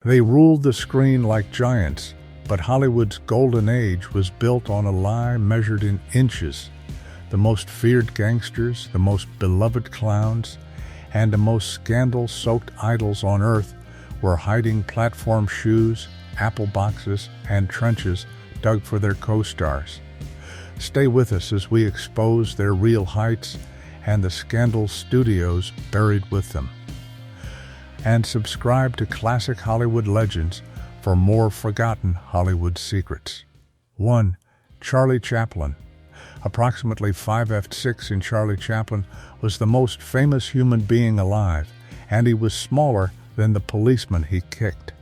They ruled the screen like giants, but Hollywood's golden age was built on a lie measured in inches. The most feared gangsters, the most beloved clowns, and the most scandal-soaked idols on earth were hiding platform shoes, apple boxes, and trenches dug for their co-stars. Stay with us as we expose their real heights and the scandal studios buried with them. And subscribe to Classic Hollywood Legends for more forgotten Hollywood secrets. 1. Charlie Chaplin. Approximately 5'6" in Charlie Chaplin was the most famous human being alive, and he was smaller than the policeman he kicked.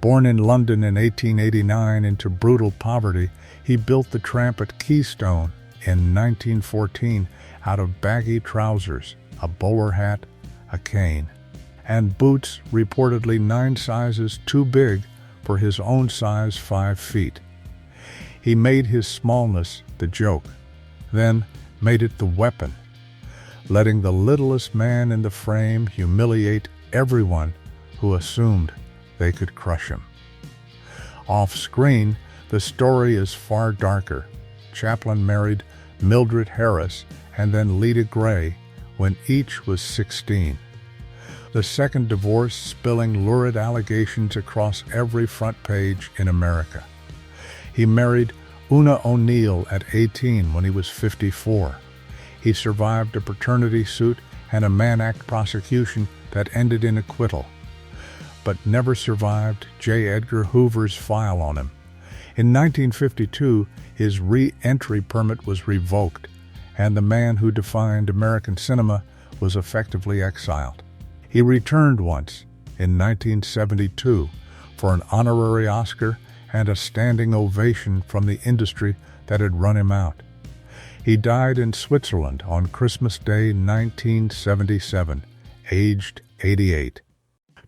Born in London in 1889 into brutal poverty, he built the tramp at Keystone in 1914 out of baggy trousers, a bowler hat, a cane, and boots reportedly 9 sizes too big for his own size 5 feet. He made his smallness the joke, then made it the weapon, letting the littlest man in the frame humiliate everyone who assumed they could crush him. Off-screen, the story is far darker. Chaplin married Mildred Harris and then Lita Gray when each was 16. The second divorce spilling lurid allegations across every front page in America. He married Una O'Neill at 18 when he was 54. He survived a paternity suit and a Mann Act prosecution that ended in acquittal, but never survived J. Edgar Hoover's file on him. In 1952, his re-entry permit was revoked, and the man who defined American cinema was effectively exiled. He returned once, in 1972, for an honorary Oscar and a standing ovation from the industry that had run him out. He died in Switzerland on Christmas Day 1977, aged 88.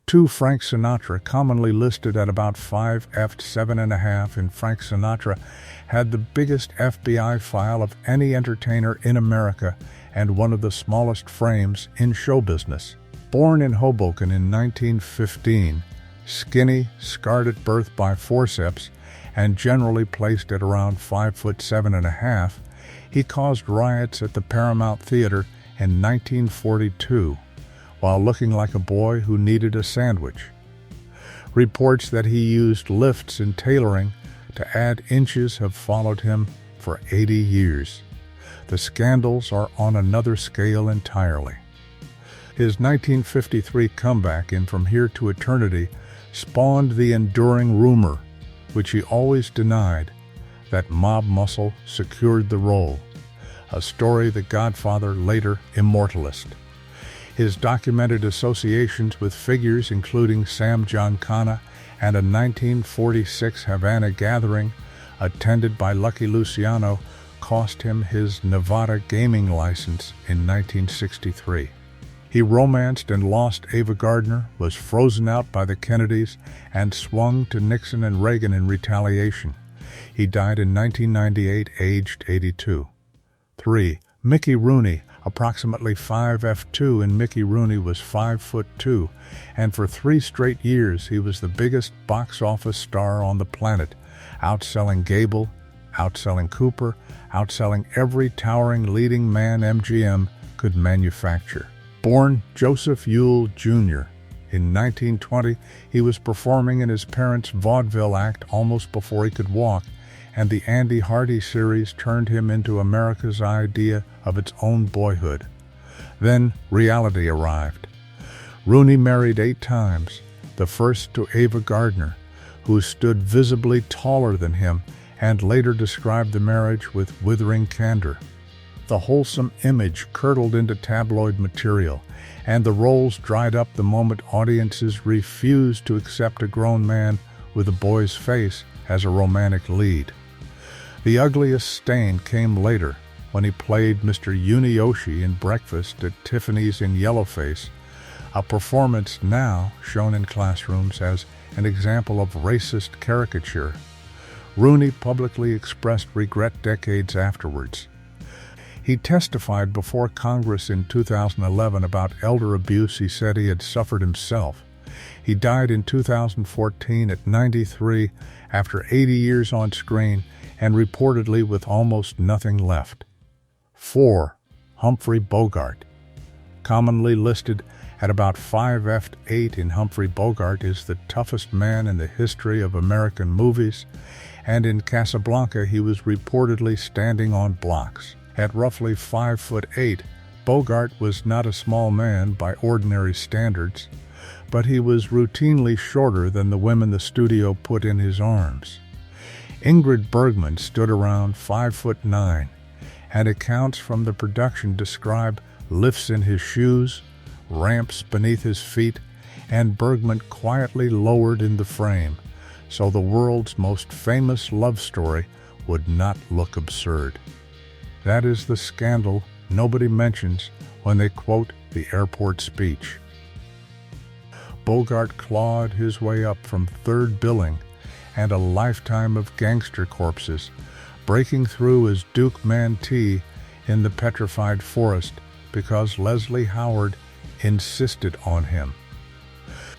2. Frank Sinatra, commonly listed at about 5'7.5" in Frank Sinatra, had the biggest FBI file of any entertainer in America and one of the smallest frames in show business. Born in Hoboken in 1915, skinny, scarred at birth by forceps, and generally placed at around 5'7.5", he caused riots at the Paramount Theater in 1942, while looking like a boy who needed a sandwich. Reports that he used lifts and tailoring to add inches have followed him for 80 years. The scandals are on another scale entirely. His 1953 comeback in From Here to Eternity spawned the enduring rumor, which he always denied, that mob muscle secured the role, a story the Godfather later immortalized. His documented associations with figures including Sam Giancana and a 1946 Havana gathering attended by Lucky Luciano cost him his Nevada gaming license in 1963. He romanced and lost Ava Gardner, was frozen out by the Kennedys, and swung to Nixon and Reagan in retaliation. He died in 1998, aged 82. 3. Mickey Rooney. Approximately 5'2", and Mickey Rooney was 5'2", and for 3 straight years he was the biggest box office star on the planet, outselling Gable, outselling Cooper, outselling every towering leading man MGM could manufacture. Born Joseph Yule Jr. in 1920, he was performing in his parents' vaudeville act almost before he could walk, and the Andy Hardy series turned him into America's idea of its own boyhood. Then reality arrived. Rooney married 8 times, the first to Ava Gardner, who stood visibly taller than him and later described the marriage with withering candor. The wholesome image curdled into tabloid material, and the roles dried up the moment audiences refused to accept a grown man with a boy's face as a romantic lead. The ugliest stain came later when he played Mr. Yuniyoshi in Breakfast at Tiffany's in Yellowface, a performance now shown in classrooms as an example of racist caricature. Rooney publicly expressed regret decades afterwards. He testified before Congress in 2011 about elder abuse he said he had suffered himself, He died in 2014 at 93 after 80 years on screen and reportedly with almost nothing left. 4. Humphrey Bogart. Commonly listed at about 5'8" in Humphrey Bogart is the toughest man in the history of American movies, and in Casablanca he was reportedly standing on blocks. At roughly 5'8", Bogart was not a small man by ordinary standards, but he was routinely shorter than the women the studio put in his arms. Ingrid Bergman stood around 5'9", and accounts from the production describe lifts in his shoes, ramps beneath his feet, and Bergman quietly lowered in the frame, so the world's most famous love story would not look absurd. That is the scandal nobody mentions when they quote the airport speech. Bogart clawed his way up from third billing and a lifetime of gangster corpses, breaking through as Duke Mantee in The Petrified Forest because Leslie Howard insisted on him.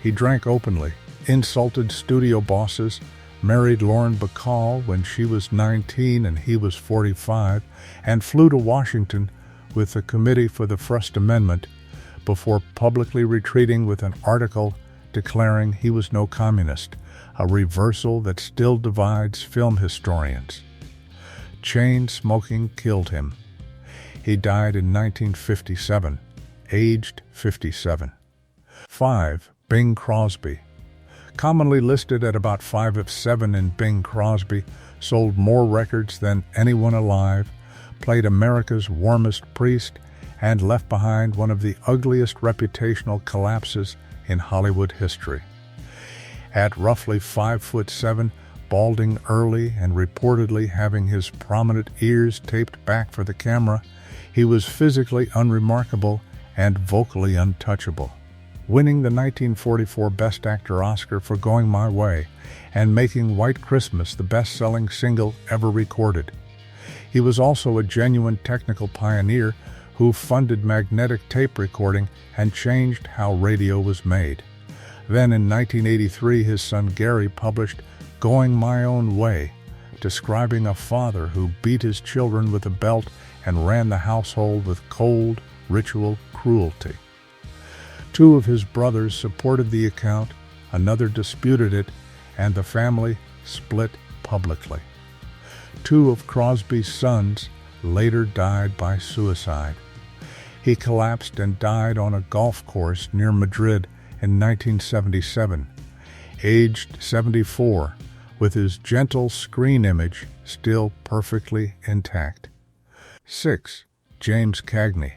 He drank openly, insulted studio bosses, married Lauren Bacall when she was 19 and he was 45, and flew to Washington with the Committee for the First Amendment before publicly retreating with an article declaring he was no communist, a reversal that still divides film historians. Chain smoking killed him. He died in 1957, aged 57. 5. Bing Crosby. Commonly listed at about 5'7" in Bing Crosby, sold more records than anyone alive, played America's warmest priest, and left behind one of the ugliest reputational collapses in Hollywood history. At roughly 5'7", balding early and reportedly having his prominent ears taped back for the camera, he was physically unremarkable and vocally untouchable, winning the 1944 Best Actor Oscar for Going My Way and making White Christmas the best-selling single ever recorded. He was also a genuine technical pioneer who funded magnetic tape recording and changed how radio was made. Then in 1983, his son Gary published Going My Own Way, describing a father who beat his children with a belt and ran the household with cold, ritual cruelty. 2 of his brothers supported the account, another disputed it, and the family split publicly. 2 of Crosby's sons later died by suicide. He collapsed and died on a golf course near Madrid in 1977, aged 74, with his gentle screen image still perfectly intact. 6. James Cagney.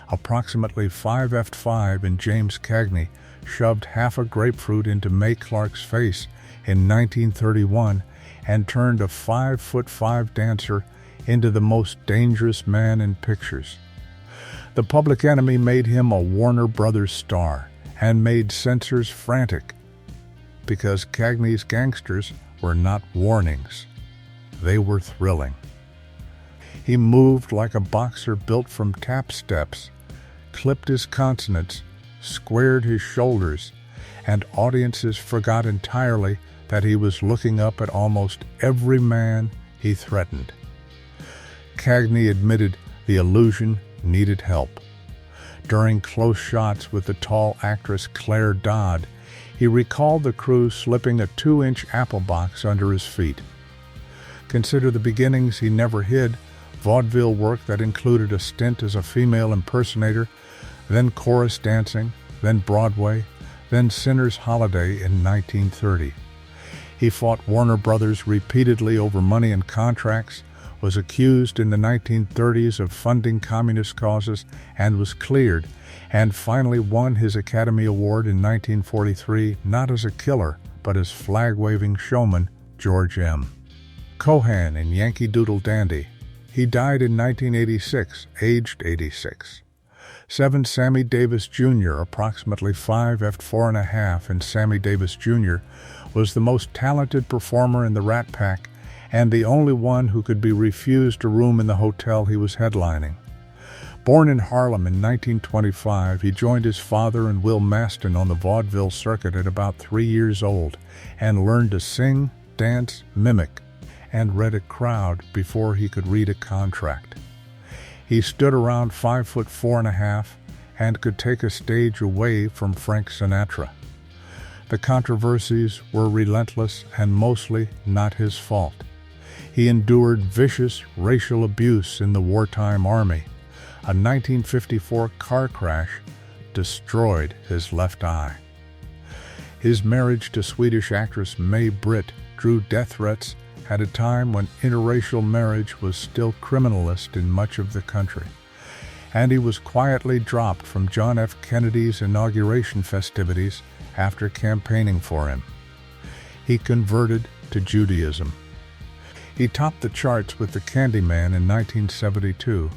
Approximately 5'5" in James Cagney shoved half a grapefruit into Mae Clark's face in 1931 and turned a 5'5" dancer into the most dangerous man in pictures. The Public Enemy made him a Warner Brothers star and made censors frantic because Cagney's gangsters were not warnings. They were thrilling. He moved like a boxer built from tap steps, clipped his consonants, squared his shoulders, and audiences forgot entirely that he was looking up at almost every man he threatened. Cagney admitted the illusion needed help. During close shots with the tall actress Claire Dodd, he recalled the crew slipping a 2-inch apple box under his feet. Consider the beginnings he never hid: vaudeville work that included a stint as a female impersonator, then chorus dancing, then Broadway, then Sinner's Holiday in 1930. He fought Warner Brothers repeatedly over money and contracts, was accused in the 1930s of funding communist causes and was cleared, and finally won his Academy Award in 1943 not as a killer but as flag-waving showman George M. Cohan in Yankee Doodle Dandy. He died in 1986, aged 86. 7. Sammy Davis Jr., approximately 5'4½" in Sammy Davis Jr., was the most talented performer in the Rat Pack and the only one who could be refused a room in the hotel he was headlining. Born in Harlem in 1925, he joined his father and Will Maston on the vaudeville circuit at about 3 years old and learned to sing, dance, mimic, and read a crowd before he could read a contract. He stood around 5'4.5" and could take a stage away from Frank Sinatra. The controversies were relentless and mostly not his fault. He endured vicious racial abuse in the wartime army. A 1954 car crash destroyed his left eye. His marriage to Swedish actress May Britt drew death threats at a time when interracial marriage was still criminalist in much of the country, and he was quietly dropped from John F. Kennedy's inauguration festivities after campaigning for him. He converted to Judaism. He topped the charts with The Candyman in 1972,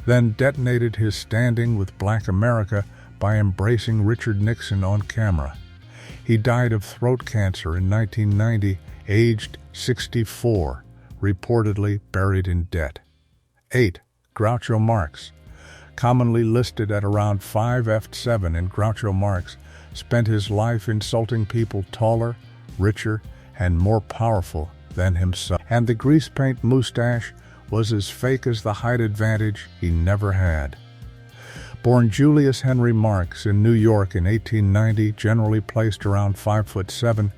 then detonated his standing with Black America by embracing Richard Nixon on camera. He died of throat cancer in 1990, aged 64, reportedly buried in debt. 8. Groucho Marx. Commonly listed at around 5'7" in Groucho Marx, spent his life insulting people taller, richer, and more powerful than himself. And the grease paint mustache was as fake as the height advantage he never had. Born Julius Henry Marx in New York in 1890, generally placed around 5'7",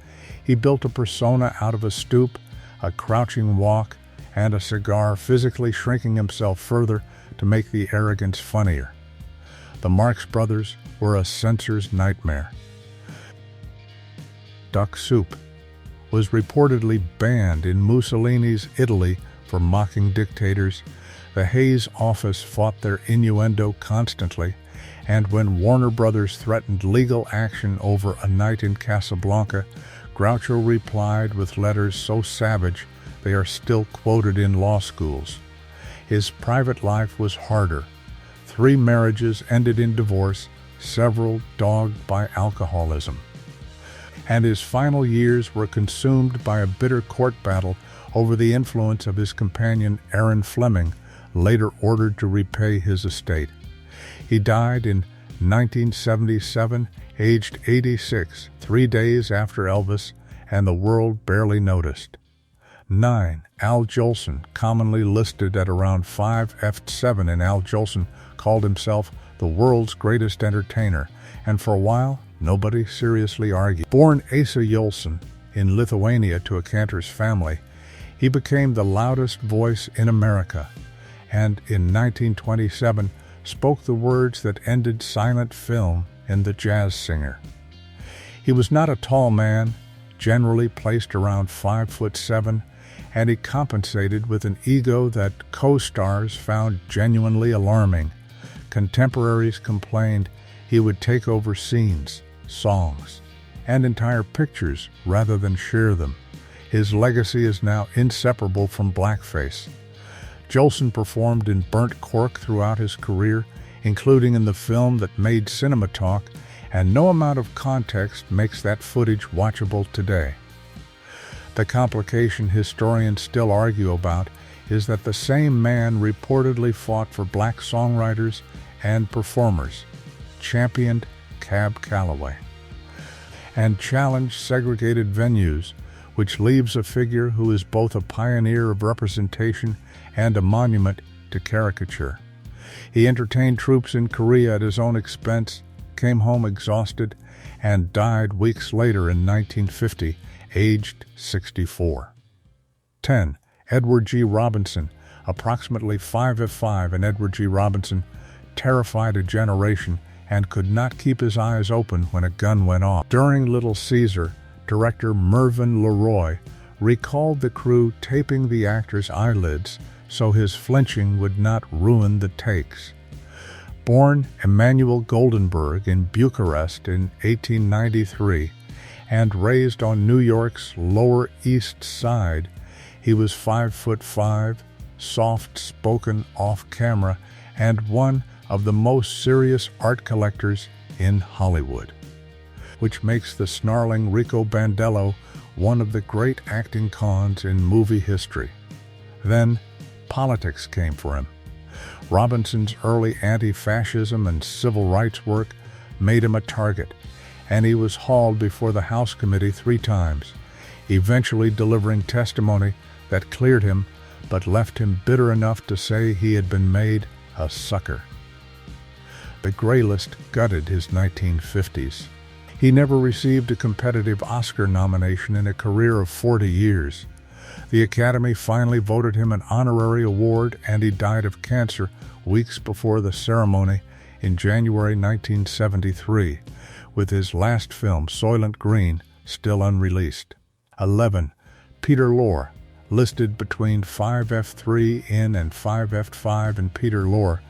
he built a persona out of a stoop, a crouching walk, and a cigar, physically shrinking himself further to make the arrogance funnier. The Marx Brothers were a censor's nightmare. Duck soup was reportedly banned in Mussolini's Italy for mocking dictators. The Hayes office fought their innuendo constantly, and when Warner Brothers threatened legal action over A Night in Casablanca, Groucho replied with letters so savage they are still quoted in law schools. His private life was harder. 3 marriages ended in divorce, several dogged by alcoholism. And his final years were consumed by a bitter court battle over the influence of his companion Aaron Fleming, later ordered to repay his estate. He died in 1977, aged 86, 3 days after Elvis, and the world barely noticed. 9. Al Jolson, commonly listed at around 5'7", and Al Jolson called himself the world's greatest entertainer, and for a while, nobody seriously argued. Born Asa Jolson in Lithuania to a cantor's family, he became the loudest voice in America, and in 1927 spoke the words that ended silent film in The Jazz Singer. He was not a tall man, generally placed around 5'7", and he compensated with an ego that co-stars found genuinely alarming. Contemporaries complained he would take over scenes, songs, and entire pictures rather than share them. His legacy is now inseparable from blackface. Jolson performed in burnt cork throughout his career, including in the film that made cinema talk, and no amount of context makes that footage watchable today. The complication historians still argue about is that the same man reportedly fought for black songwriters and performers, championed Cab Calloway, and challenged segregated venues, which leaves a figure who is both a pioneer of representation and a monument to caricature. He entertained troops in Korea at his own expense, came home exhausted, and died weeks later in 1950, aged 64. 10. Edward G. Robinson, approximately 5'5", and Edward G. Robinson terrified a generation and could not keep his eyes open when a gun went off. During Little Caesar, director Mervyn LeRoy recalled the crew taping the actor's eyelids so his flinching would not ruin the takes. Born Emanuel Goldenberg in Bucharest in 1893 and raised on New York's Lower East Side, he was 5'5", soft-spoken off-camera, and one of the most serious art collectors in Hollywood, which makes the snarling Rico Bandello one of the great acting cons in movie history. Then, politics came for him. Robinson's early anti-fascism and civil rights work made him a target, and he was hauled before the House Committee 3 times, eventually delivering testimony that cleared him but left him bitter enough to say he had been made a sucker. The Gray List gutted his 1950s. He never received a competitive Oscar nomination in a career of 40 years. The Academy finally voted him an honorary award, and he died of cancer weeks before the ceremony in January 1973, with his last film, Soylent Green, still unreleased. 11. Peter Lorre, listed between 5F3 in and 5F5 in Peter Lorre,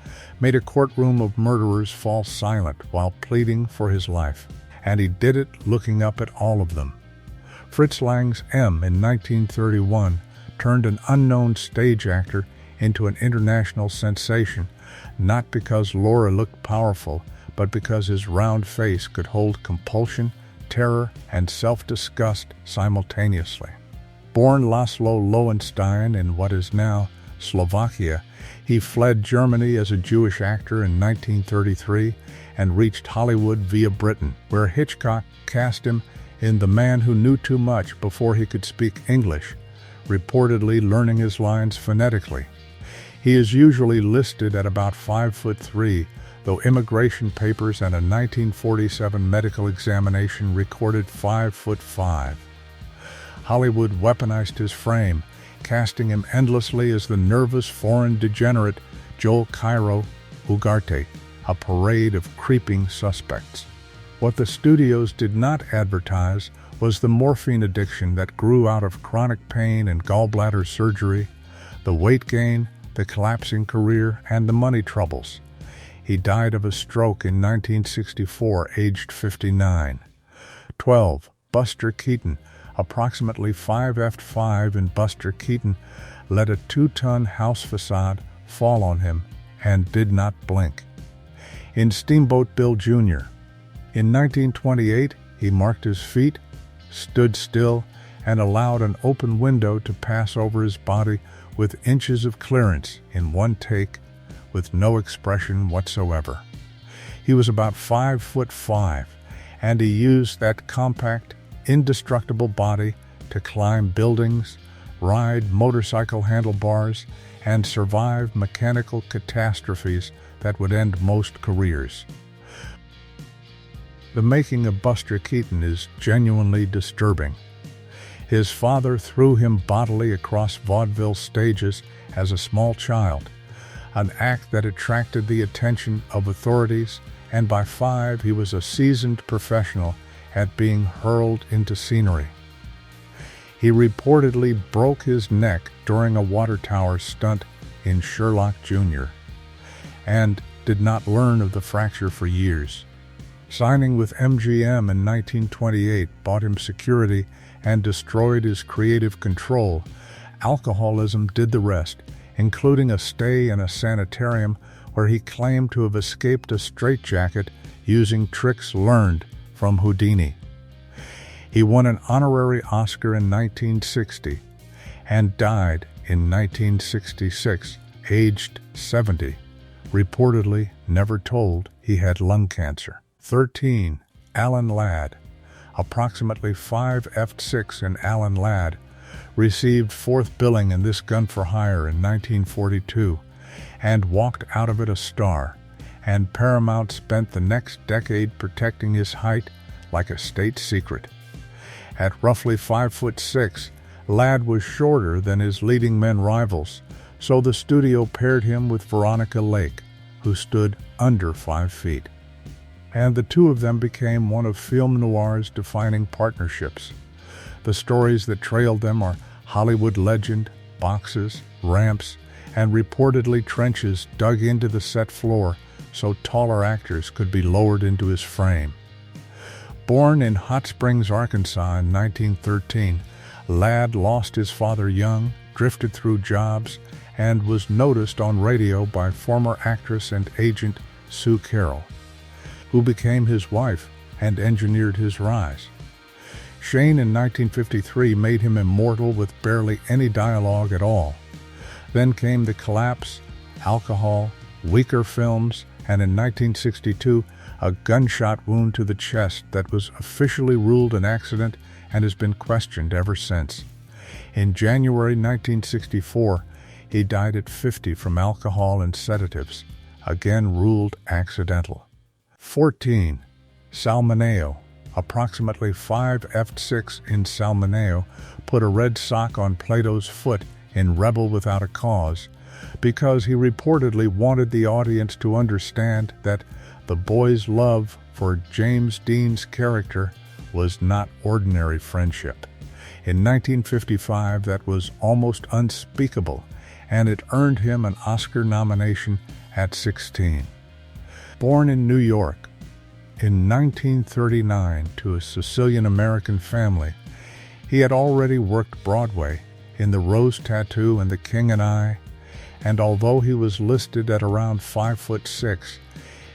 made a courtroom of murderers fall silent while pleading for his life, and he did it looking up at all of them. Fritz Lang's M in 1931 turned an unknown stage actor into an international sensation, not because Lorre looked powerful, but because his round face could hold compulsion, terror, and self-disgust simultaneously. Born Laszlo Lowenstein in what is now Slovakia, he fled Germany as a Jewish actor in 1933 and reached Hollywood via Britain, where Hitchcock cast him in The Man Who Knew Too Much before he could speak English, reportedly learning his lines phonetically. He is usually listed at about 5'3", though immigration papers and a 1947 medical examination recorded 5'5". Hollywood weaponized his frame, casting him endlessly as the nervous foreign degenerate Joel Cairo Ugarte, a parade of creeping suspects. What the studios did not advertise was the morphine addiction that grew out of chronic pain and gallbladder surgery, the weight gain, the collapsing career, and the money troubles. He died of a stroke in 1964, aged 59. 12. Buster Keaton, approximately 5'5", in Buster Keaton, let a 2-ton house facade fall on him and did not blink. In Steamboat Bill Jr. In 1928, he marked his feet, stood still, and allowed an open window to pass over his body with inches of clearance in one take, with no expression whatsoever. He was about 5'5", and he used that compact, indestructible body to climb buildings, ride motorcycle handlebars, and survive mechanical catastrophes that would end most careers. The making of Buster Keaton is genuinely disturbing. His father threw him bodily across vaudeville stages as a small child, an act that attracted the attention of authorities, and by 5 he was a seasoned professional at being hurled into scenery. He reportedly broke his neck during a water tower stunt in Sherlock Jr. and did not learn of the fracture for years. Signing with MGM in 1928 bought him security and destroyed his creative control. Alcoholism did the rest, including a stay in a sanitarium where he claimed to have escaped a straitjacket using tricks learned from Houdini. He won an honorary Oscar in 1960 and died in 1966, aged 70, reportedly never told he had lung cancer. 13. Alan Ladd, approximately 5'6" in Alan Ladd, received 4th billing in This Gun for Hire in 1942 and walked out of it a star, and Paramount spent the next decade protecting his height like a state secret. At roughly 5'6", Ladd was shorter than his leading men rivals, so the studio paired him with Veronica Lake, who stood under 5 feet. And the two of them became one of film noir's defining partnerships. The stories that trailed them are Hollywood legend, boxes, ramps, and reportedly trenches dug into the set floor so taller actors could be lowered into his frame. Born in Hot Springs, Arkansas in 1913, Ladd lost his father young, drifted through jobs, and was noticed on radio by former actress and agent Sue Carroll, who became his wife and engineered his rise. Shane in 1953 made him immortal with barely any dialogue at all. Then came the collapse, alcohol, weaker films, and in 1962, a gunshot wound to the chest that was officially ruled an accident and has been questioned ever since. In January 1964, he died at 50 from alcohol and sedatives, again ruled accidental. 14. Sal Mineo. Approximately 5'6" in Sal Mineo put a red sock on Plato's foot in Rebel Without a Cause because he reportedly wanted the audience to understand that the boy's love for James Dean's character was not ordinary friendship. In 1955, that was almost unspeakable, and it earned him an Oscar nomination at 16. Born in New York in 1939 to a Sicilian-American family, he had already worked Broadway in The Rose Tattoo and The King and I, and although he was listed at around 5'6",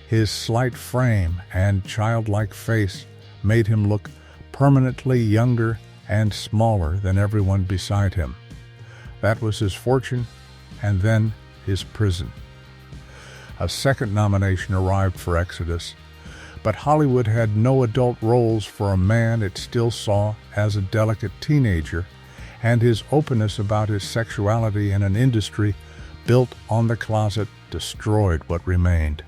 his slight frame and childlike face made him look permanently younger and smaller than everyone beside him. That was his fortune, and then his prison. A second nomination arrived for Exodus, but Hollywood had no adult roles for a man it still saw as a delicate teenager, and his openness about his sexuality in an industry built on the closet destroyed what remained.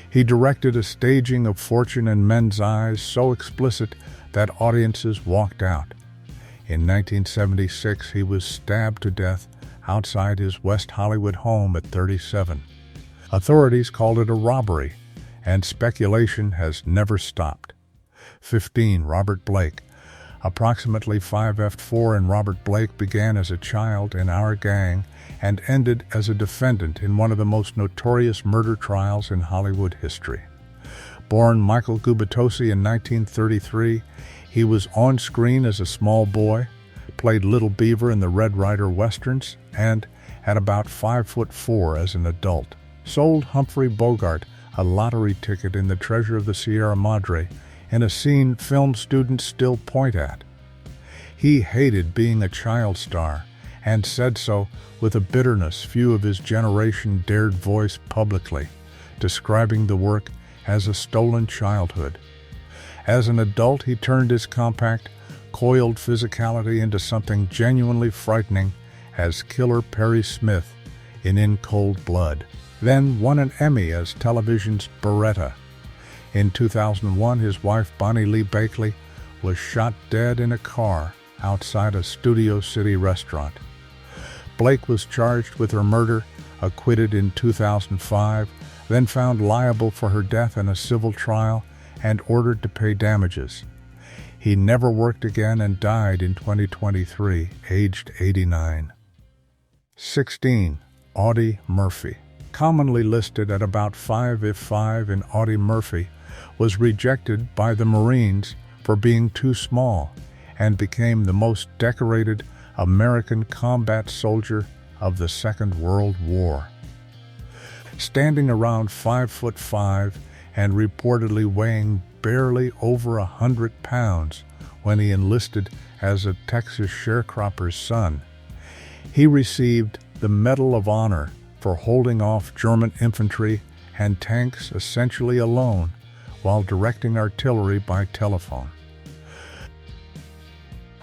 He directed a staging of Fortune in Men's Eyes so explicit that audiences walked out. In 1976, he was stabbed to death outside his West Hollywood home at 37. Authorities called it a robbery, and speculation has never stopped. 15. Robert Blake. Approximately 5'4", and Robert Blake began as a child in Our Gang and ended as a defendant in one of the most notorious murder trials in Hollywood history. Born Michael Gubitosi in 1933, he was on screen as a small boy, played Little Beaver in the Red Ryder Westerns, and, at about 5'4" as an adult, sold Humphrey Bogart a lottery ticket in The Treasure of the Sierra Madre in a scene film students still point at. He hated being a child star and said so with a bitterness few of his generation dared voice publicly, describing the work as a stolen childhood. As an adult, he turned his compact, coiled physicality into something genuinely frightening as Killer Perry Smith in Cold Blood, then won an Emmy as television's Beretta. In 2001, his wife Bonnie Lee Bakley was shot dead in a car outside a Studio City restaurant. Blake was charged with her murder, acquitted in 2005, then found liable for her death in a civil trial and ordered to pay damages. He never worked again and died in 2023, aged 89. 16. Audie Murphy. Commonly listed at about 5'5" in Audie Murphy, was rejected by the Marines for being too small and became the most decorated American combat soldier of the Second World War. Standing around 5'5" and reportedly weighing barely over 100 pounds when he enlisted as a Texas sharecropper's son, he received the Medal of Honor for holding off German infantry and tanks essentially alone while directing artillery by telephone.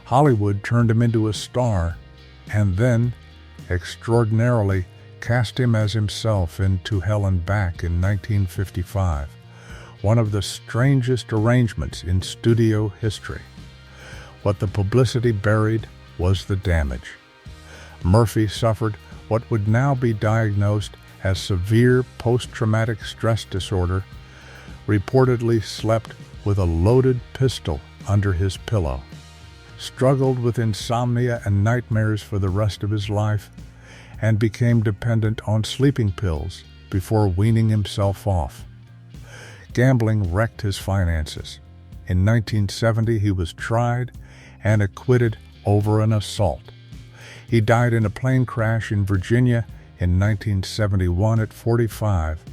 Hollywood turned him into a star and then, extraordinarily, cast him as himself in To Hell and Back in 1955, one of the strangest arrangements in studio history. What the publicity buried was the damage. Murphy suffered what would now be diagnosed as severe post-traumatic stress disorder, reportedly slept with a loaded pistol under his pillow, struggled with insomnia and nightmares for the rest of his life, and became dependent on sleeping pills before weaning himself off. Gambling wrecked his finances. In 1970, he was tried and acquitted over an assault. He died in a plane crash in Virginia in 1971 at 45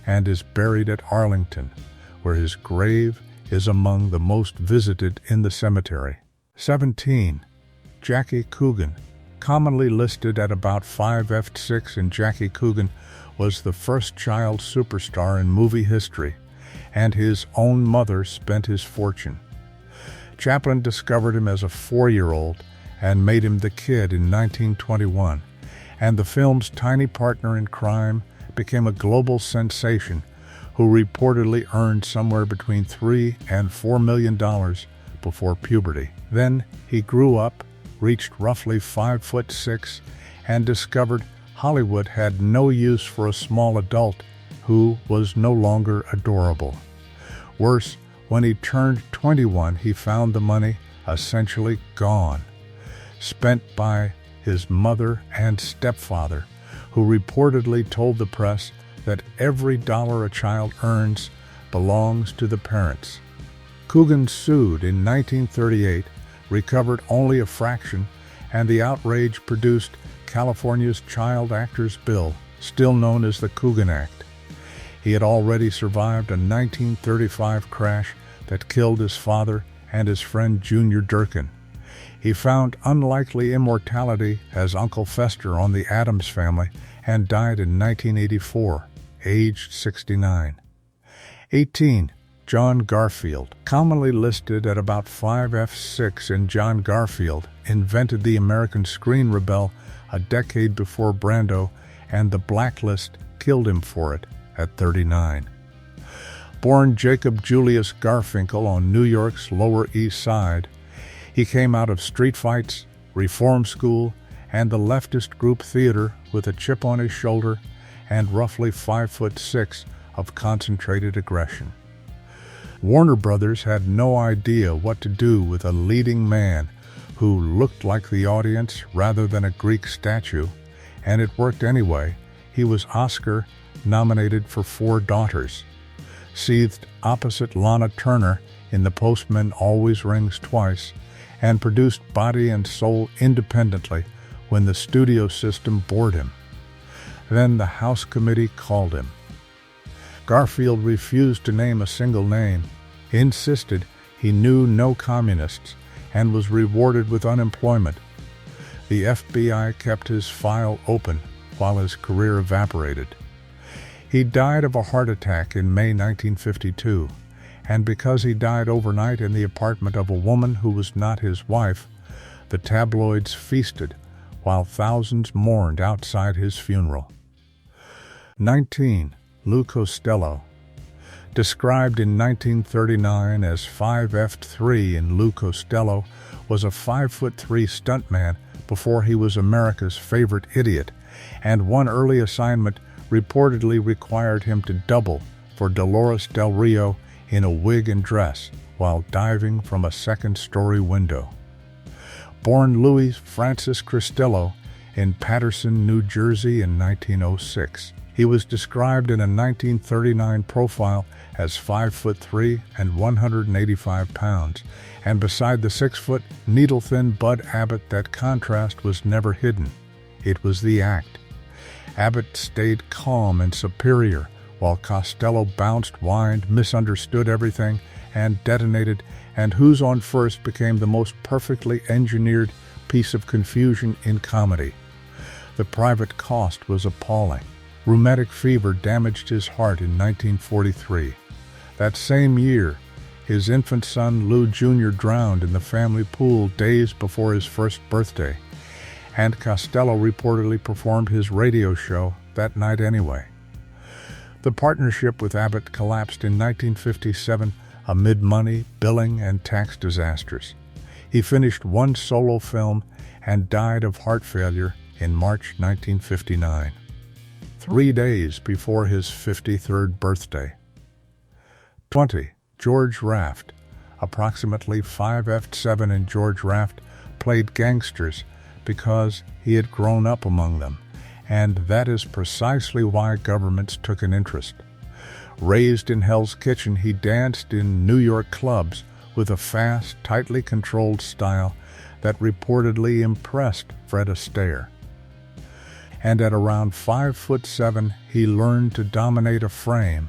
and is buried at Arlington, where his grave is among the most visited in the cemetery. 17. Jackie Coogan. commonly listed at about 5'6", and Jackie Coogan was the first child superstar in movie history, and his own mother spent his fortune. Chaplin discovered him as a 4-year-old and made him the Kid in 1921, and the film's tiny partner in crime became a global sensation who reportedly earned somewhere between $3 and $4 million before puberty. Then he grew up, reached roughly 5'6", and discovered Hollywood had no use for a small adult who was no longer adorable. Worse, when he turned 21, he found the money essentially gone, spent by his mother and stepfather, who reportedly told the press that every dollar a child earns belongs to the parents. Coogan sued in 1938, recovered only a fraction, and the outrage produced California's Child Actors Bill, still known as the Coogan Act. He had already survived a 1935 crash that killed his father and his friend Junior Durkin. He found unlikely immortality as Uncle Fester on The Addams Family and died in 1984, aged 69. 18. John Garfield, commonly listed at about 5'6", and John Garfield invented the American screen rebel a decade before Brando, and the Blacklist killed him for it at 39. Born Jacob Julius Garfinkel on New York's Lower East Side, he came out of street fights, reform school, and the leftist group theater with a chip on his shoulder and roughly 5'6" of concentrated aggression. Warner Brothers had no idea what to do with a leading man who looked like the audience rather than a Greek statue, and it worked anyway. He was Oscar-nominated for 4 Daughters, seethed opposite Lana Turner in The Postman Always Rings Twice, and produced Body and Soul independently when the studio system bored him. Then the House Committee called him. Garfield refused to name a single name, insisted he knew no communists, and was rewarded with unemployment. The FBI kept his file open while his career evaporated. He died of a heart attack in May 1952, and because he died overnight in the apartment of a woman who was not his wife, the tabloids feasted while thousands mourned outside his funeral. 19. Lou Costello. Described in 1939 as 5'3", and Lou Costello was a 5'3" stuntman before he was America's favorite idiot, and one early assignment reportedly required him to double for Dolores Del Rio in a wig and dress while diving from a second-story window. Born Louis Francis Costello in Paterson, New Jersey in 1906. He was described in a 1939 profile as 5'3" and 185 pounds, and beside the 6-foot, needle-thin Bud Abbott, that contrast was never hidden. It was the act. Abbott stayed calm and superior, while Costello bounced, whined, misunderstood everything, and detonated, and Who's on First became the most perfectly engineered piece of confusion in comedy. The private cost was appalling. Rheumatic fever damaged his heart in 1943. That same year, his infant son Lou Jr. drowned in the family pool days before his first birthday, and Costello reportedly performed his radio show that night anyway. The partnership with Abbott collapsed in 1957 amid money, billing, and tax disasters. He finished one solo film and died of heart failure in March 1959. 3 days before his 53rd birthday. 20. George Raft. Approximately 5'7", and George Raft played gangsters because he had grown up among them, and that is precisely why governments took an interest. Raised in Hell's Kitchen, he danced in New York clubs with a fast, tightly controlled style that reportedly impressed Fred Astaire. And at around 5'7", he learned to dominate a frame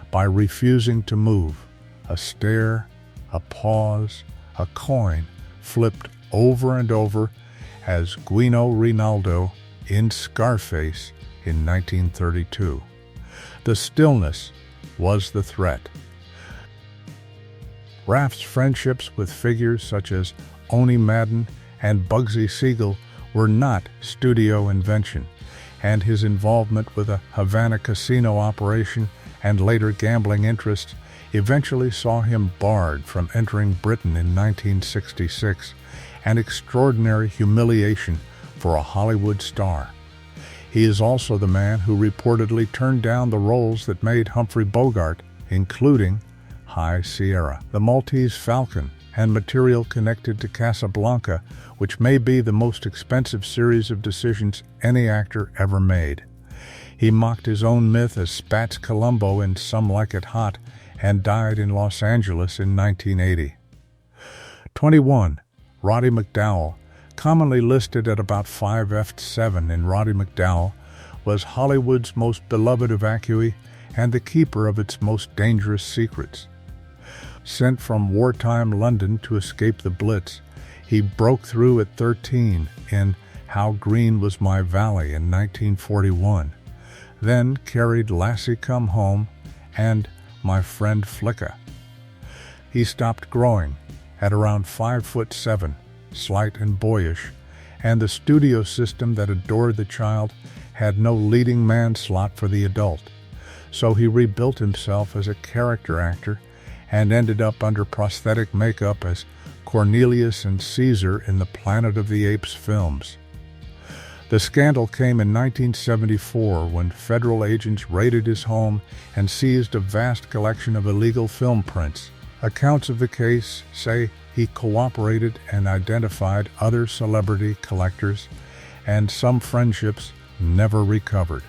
by refusing to move. A stare, a pause, a coin flipped over and over, as Guino Rinaldo in Scarface in 1932. The stillness was the threat. Raft's friendships with figures such as Owney Madden and Bugsy Siegel were not studio invention, and his involvement with a Havana casino operation and later gambling interests eventually saw him barred from entering Britain in 1966, an extraordinary humiliation for a Hollywood star. He is also the man who reportedly turned down the roles that made Humphrey Bogart, including High Sierra, The Maltese Falcon, and material connected to Casablanca, which may be the most expensive series of decisions any actor ever made. He mocked his own myth as Spats Columbo in Some Like It Hot and died in Los Angeles in 1980. 21. Roddy McDowall, commonly listed at about 5'7" in Roddy McDowall, was Hollywood's most beloved evacuee and the keeper of its most dangerous secrets. Sent from wartime London to escape the Blitz, he broke through at 13 in How Green Was My Valley in 1941, then carried Lassie Come Home and My Friend Flicka. He stopped growing at around 5'7", slight and boyish, and the studio system that adored the child had no leading man slot for the adult, so he rebuilt himself as a character actor and ended up under prosthetic makeup as Cornelius and Caesar in the Planet of the Apes films. The scandal came in 1974 when federal agents raided his home and seized a vast collection of illegal film prints. Accounts of the case say he cooperated and identified other celebrity collectors, and some friendships never recovered.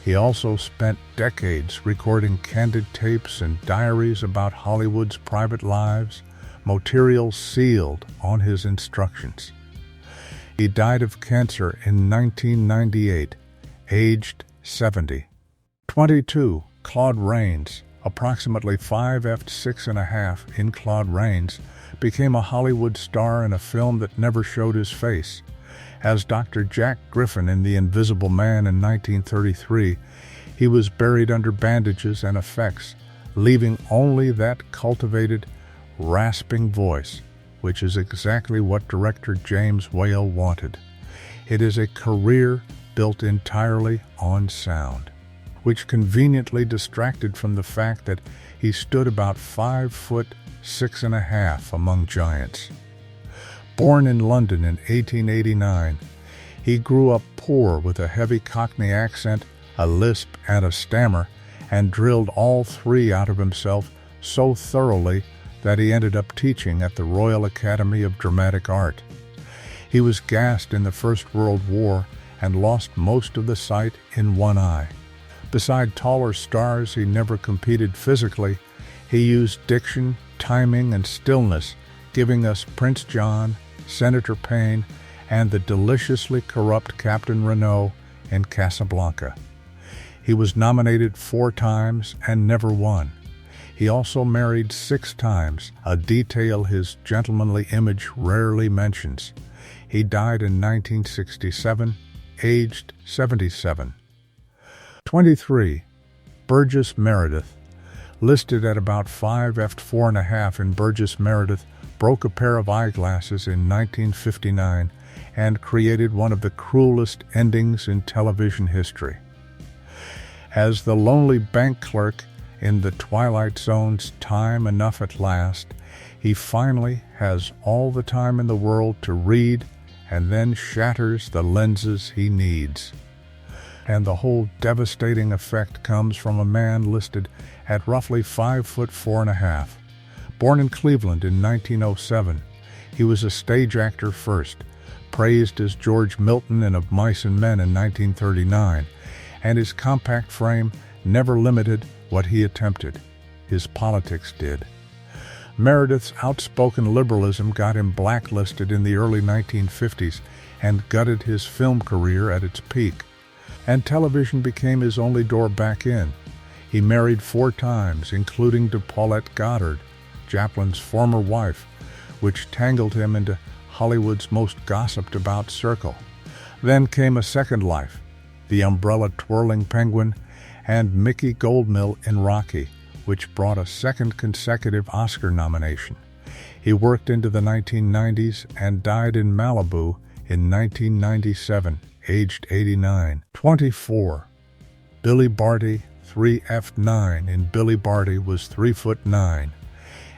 He also spent decades recording candid tapes and diaries about Hollywood's private lives, material sealed on his instructions. He died of cancer in 1998, aged 70. 22. Claude Rains, approximately 5'6.5" in Claude Rains, became a Hollywood star in a film that never showed his face. As Dr. Jack Griffin in The Invisible Man in 1933, he was buried under bandages and effects, leaving only that cultivated, rasping voice, which is exactly what director James Whale wanted. It is a career built entirely on sound, which conveniently distracted from the fact that he stood about 5'6.5" among giants. Born in London in 1889, he grew up poor with a heavy Cockney accent, a lisp, and a stammer, and drilled all three out of himself so thoroughly that he ended up teaching at the Royal Academy of Dramatic Art. He was gassed in the First World War and lost most of the sight in one eye. Beside taller stars he never competed physically, he used diction, timing, and stillness, giving us Prince John, Senator Payne, and the deliciously corrupt Captain Renault in Casablanca. He was nominated 4 times and never won. He also married 6 times, a detail his gentlemanly image rarely mentions. He died in 1967, aged 77. 23. Burgess Meredith, listed at about 5'4.5" in Burgess Meredith, broke a pair of eyeglasses in 1959 and created one of the cruelest endings in television history. As the lonely bank clerk in The Twilight Zone's Time Enough at Last, he finally has all the time in the world to read and then shatters the lenses he needs. And the whole devastating effect comes from a man listed at roughly 5'4.5". Born in Cleveland in 1907, he was a stage actor first, praised as George Milton in Of Mice and Men in 1939, and his compact frame never limited what he attempted. His politics did. Meredith's outspoken liberalism got him blacklisted in the early 1950s and gutted his film career at its peak. And television became his only door back in. He married 4 times, including to Paulette Goddard, Chaplin's former wife, which tangled him into Hollywood's most gossiped about circle. Then came A Second Life, The Umbrella-Twirling Penguin, and Mickey Goldmill in Rocky, which brought a second consecutive Oscar nomination. He worked into the 1990s and died in Malibu in 1997, aged 89. 24. Billy Barty, 3F9 in Billy Barty, was 3'9",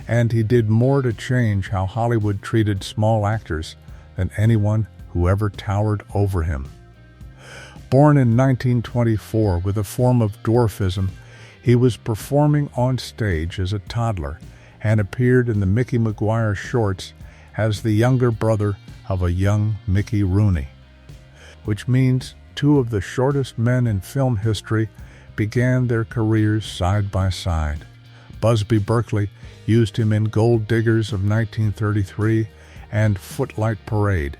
and he did more to change how Hollywood treated small actors than anyone who ever towered over him. Born in 1924 with a form of dwarfism, he was performing on stage as a toddler and appeared in the Mickey Maguire shorts as the younger brother of a young Mickey Rooney, which means two of the shortest men in film history began their careers side by side. Busby Berkeley used him in Gold Diggers of 1933 and Footlight Parade,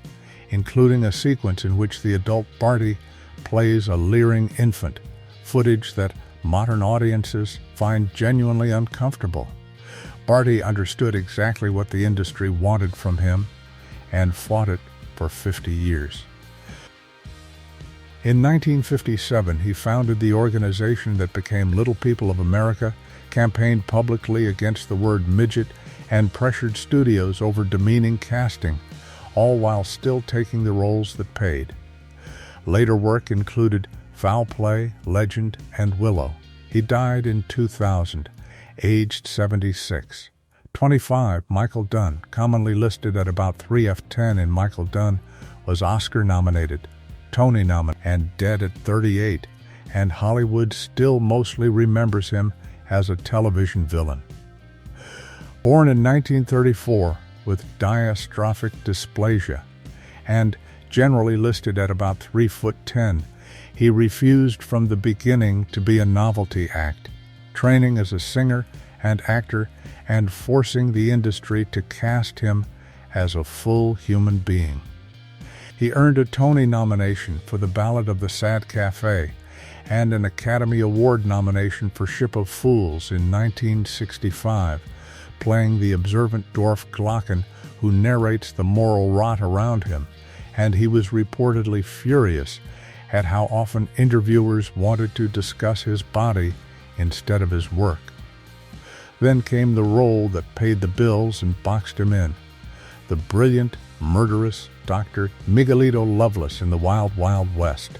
including a sequence in which the adult Barty plays a leering infant, footage that modern audiences find genuinely uncomfortable. Barty understood exactly what the industry wanted from him and fought it for 50 years. In 1957, he founded the organization that became Little People of America, campaigned publicly against the word midget, and pressured studios over demeaning casting, all while still taking the roles that paid. Later work included Foul Play, Legend, and Willow. He died in 2000, aged 76. 25. Michael Dunn, commonly listed at about 3F10 in Michael Dunn, was Oscar-nominated, Tony-nominated, and dead at 38, and Hollywood still mostly remembers him as a television villain. Born in 1934 with dystrophic dysplasia, and generally listed at about 3'10", he refused from the beginning to be a novelty act, training as a singer and actor and forcing the industry to cast him as a full human being. He earned a Tony nomination for The Ballad of the Sad Cafe and an Academy Award nomination for Ship of Fools in 1965, playing the observant dwarf Glocken who narrates the moral rot around him, and he was reportedly furious at how often interviewers wanted to discuss his body instead of his work. Then came the role that paid the bills and boxed him in, the brilliant, murderous Dr. Miguelito Loveless in The Wild Wild West.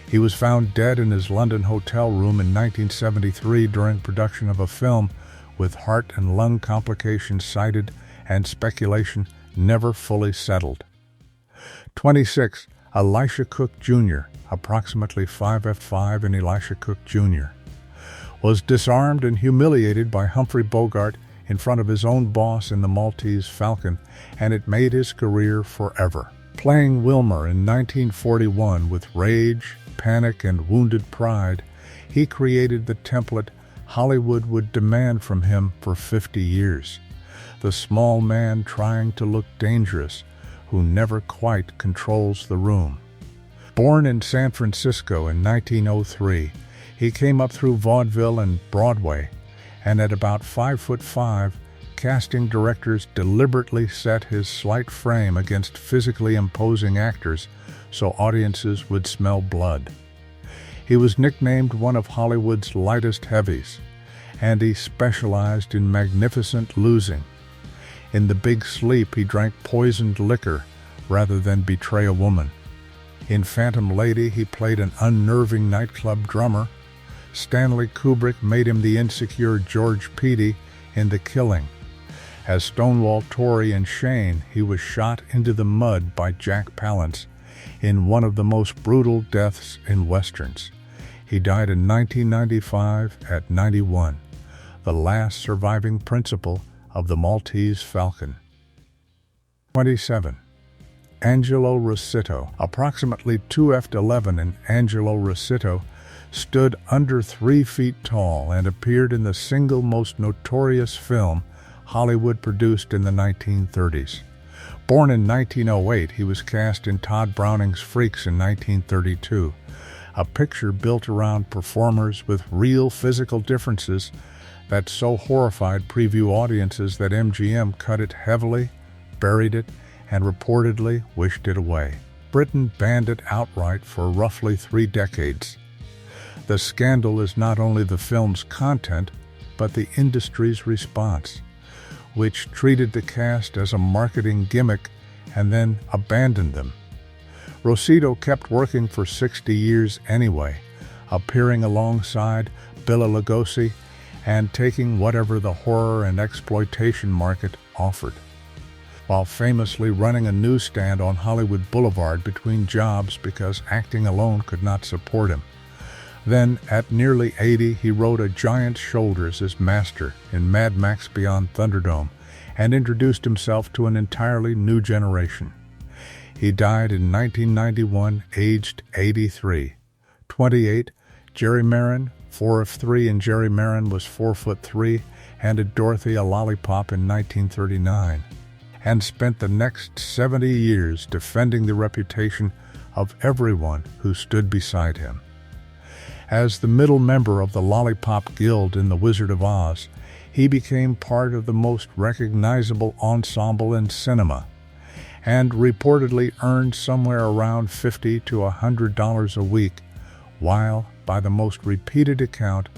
He was found dead in his London hotel room in 1973 during production of a film with heart and lung complications cited and speculation never fully settled. 26. Elisha Cook Jr., approximately 5F5 in Elisha Cook Jr., was disarmed and humiliated by Humphrey Bogart in front of his own boss in The Maltese Falcon, and it made his career forever. Playing Wilmer in 1941 with rage, panic, and wounded pride, he created the template Hollywood would demand from him for 50 years. The small man trying to look dangerous, who never quite controls the room. Born in San Francisco in 1903, he came up through vaudeville and Broadway, and at about 5'5", casting directors deliberately set his slight frame against physically imposing actors so audiences would smell blood. He was nicknamed one of Hollywood's lightest heavies, and he specialized in magnificent losing. In The Big Sleep, he drank poisoned liquor rather than betray a woman. In Phantom Lady, he played an unnerving nightclub drummer. Stanley Kubrick made him the insecure George Peedy in The Killing. As Stonewall Tory in Shane, he was shot into the mud by Jack Palance in one of the most brutal deaths in Westerns. He died in 1995 at 91, the last surviving principal of the Maltese Falcon. 27. Angelo Rossitto, approximately 2F11 in Angelo Rossitto, stood under 3 feet tall and appeared in the single most notorious film Hollywood produced in the 1930s. Born in 1908, he was cast in Todd Browning's Freaks in 1932, a picture built around performers with real physical differences that so horrified preview audiences that MGM cut it heavily, buried it, and reportedly wished it away. Britain banned it outright for roughly 3 decades. The scandal is not only the film's content, but the industry's response, which treated the cast as a marketing gimmick and then abandoned them. Rossitto kept working for 60 years anyway, appearing alongside Bela Lugosi and taking whatever the horror and exploitation market offered, while famously running a newsstand on Hollywood Boulevard between jobs because acting alone could not support him. Then, at nearly 80, he rode a giant's shoulders as master in Mad Max Beyond Thunderdome and introduced himself to an entirely new generation. He died in 1991, aged 83. 28, Jerry Marin, 4 of 3, and Jerry Marin was 4'3", handed Dorothy a lollipop in 1939, and spent the next 70 years defending the reputation of everyone who stood beside him. As the middle member of the Lollipop Guild in The Wizard of Oz, he became part of the most recognizable ensemble in cinema, and reportedly earned somewhere around $50 to $100 a week, while, by the most repeated account,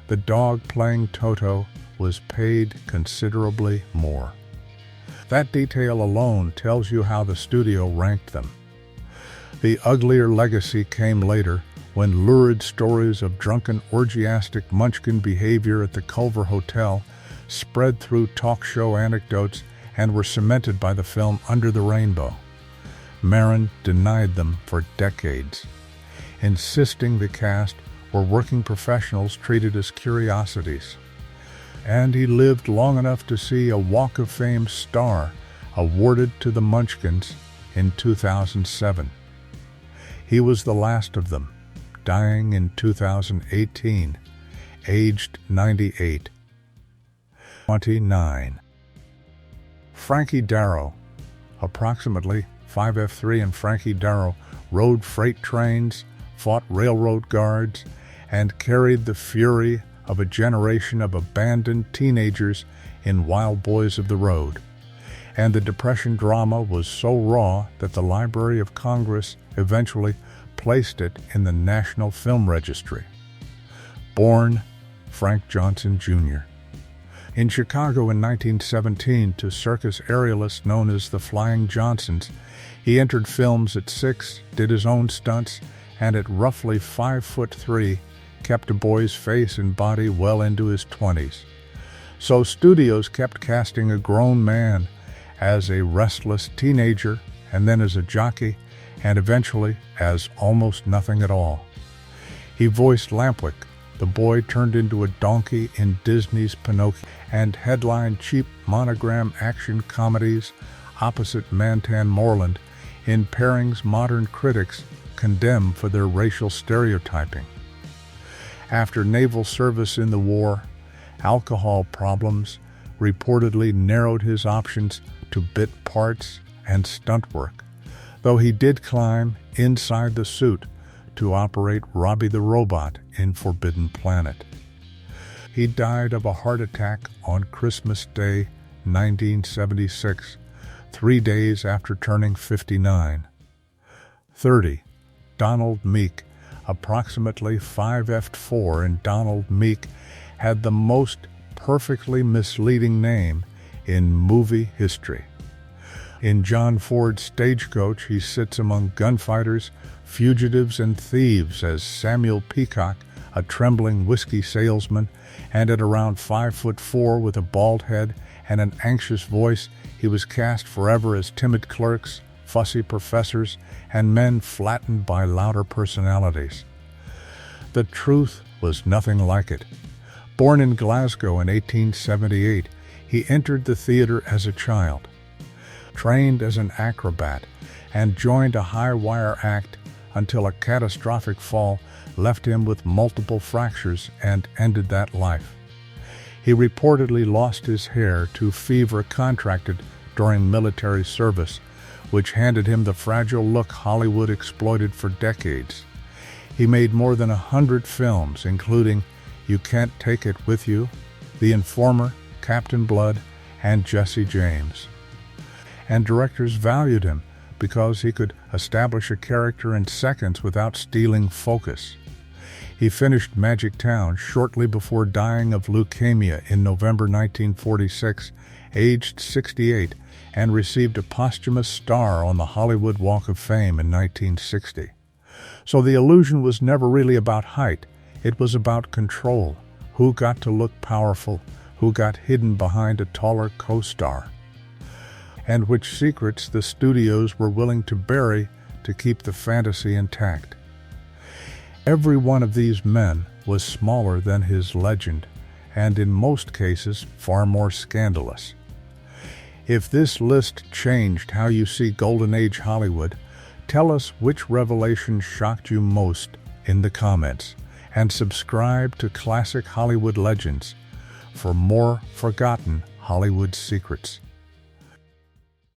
the dog playing Toto was paid considerably more. That detail alone tells you how the studio ranked them. The uglier legacy came later, when lurid stories of drunken, orgiastic Munchkin behavior at the Culver Hotel spread through talk show anecdotes and were cemented by the film Under the Rainbow. Marin denied them for decades, insisting the cast were working professionals treated as curiosities. And he lived long enough to see a Walk of Fame star awarded to the Munchkins in 2007. He was the last of them, dying in 2018, aged 98. 29. Frankie Darro, approximately 5'3", and Frankie Darro rode freight trains, fought railroad guards, and carried the fury of a generation of abandoned teenagers in Wild Boys of the Road. And the Depression drama was so raw that the Library of Congress eventually placed it in the National Film Registry. Born Frank Johnson Jr. In Chicago in 1917 to circus aerialists known as the Flying Johnsons, he entered films at 6, did his own stunts, and at roughly 5'3", kept a boy's face and body well into his 20s. So studios kept casting a grown man as a restless teenager, and then as a jockey, and eventually as almost nothing at all. He voiced Lampwick, the boy turned into a donkey in Disney's Pinocchio, and headlined cheap monogram action comedies opposite Mantan Moreland in pairings modern critics condemn for their racial stereotyping. After naval service in the war, alcohol problems reportedly narrowed his options to bit parts and stunt work, though he did climb inside the suit to operate Robbie the Robot in Forbidden Planet. He died of a heart attack on Christmas Day, 1976, 3 days after turning 59. 30. Donald Meek, approximately 5'4", and Donald Meek had the most perfectly misleading name in movie history. In John Ford's Stagecoach, he sits among gunfighters, fugitives, and thieves as Samuel Peacock, a trembling whiskey salesman, and at around 5'4" with a bald head and an anxious voice, he was cast forever as timid clerks, fussy professors, and men flattened by louder personalities. The truth was nothing like it. Born in Glasgow in 1878, he entered the theater as a child, trained as an acrobat, and joined a high-wire act until a catastrophic fall left him with multiple fractures and ended that life. He reportedly lost his hair to fever contracted during military service, which handed him the fragile look Hollywood exploited for decades. He made more than 100 films, including You Can't Take It With You, The Informer, Captain Blood, and Jesse James. and directors valued him because he could establish a character in seconds without stealing focus. He finished Magic Town shortly before dying of leukemia in November 1946, aged 68, and received a posthumous star on the Hollywood Walk of Fame in 1960. So the illusion was never really about height, it was about control. Who got to look powerful, who got hidden behind a taller co-star, and which secrets the studios were willing to bury to keep the fantasy intact. Every one of these men was smaller than his legend, and in most cases far more scandalous. If this list changed how you see Golden Age Hollywood, tell us which revelation shocked you most in the comments, and subscribe to Classic Hollywood Legends for more forgotten Hollywood secrets.